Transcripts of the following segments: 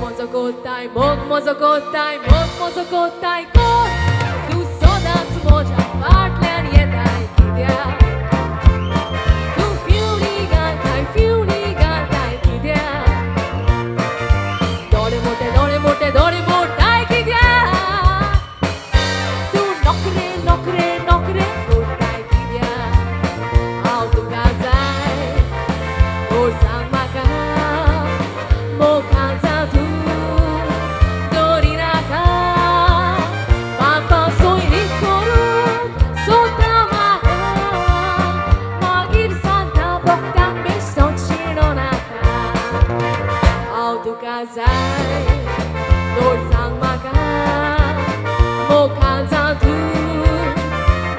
mozogottaj, mozogottaj, ko tu sodac moža partler jedaj idea. Tu fiuligantaj idea. Dole motaj idea. Tu nokre gotaj idea. Auto gazaj, orsang maka, mokan satu. Kazai, dorsang maka, mokan satu,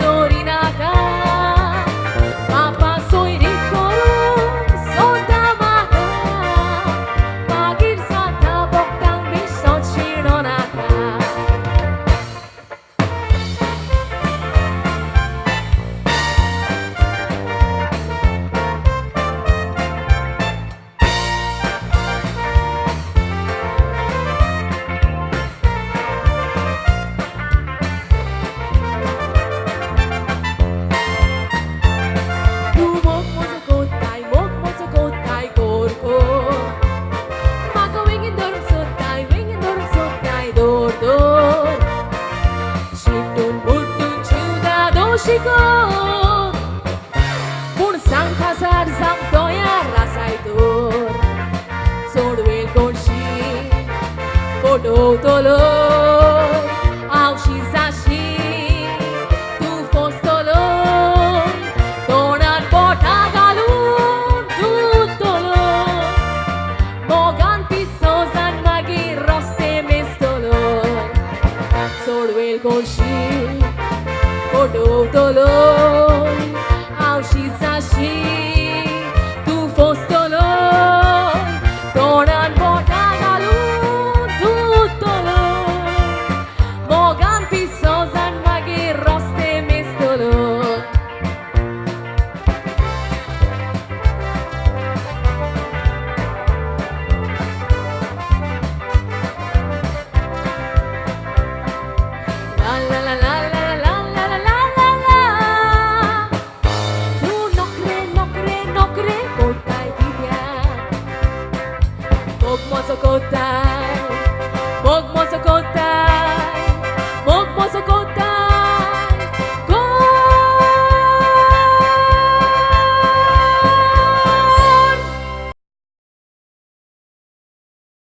dorinaka, papa soy di korum, sonta maka, magir santa bokang bisot shironaka. Sikot pun sang kasar sang toya rasai tor sorwel konshi foto toloi au shizashi tu fostoloi tonar pota galun tu toloi mogan pisozan magi roste mestoloi sorwel konshi foto toloi au shizashi tu fostoloi tonan bota galun tu toloi mogan pisozan magi roste mestoloi. La la la la la. Mozogotai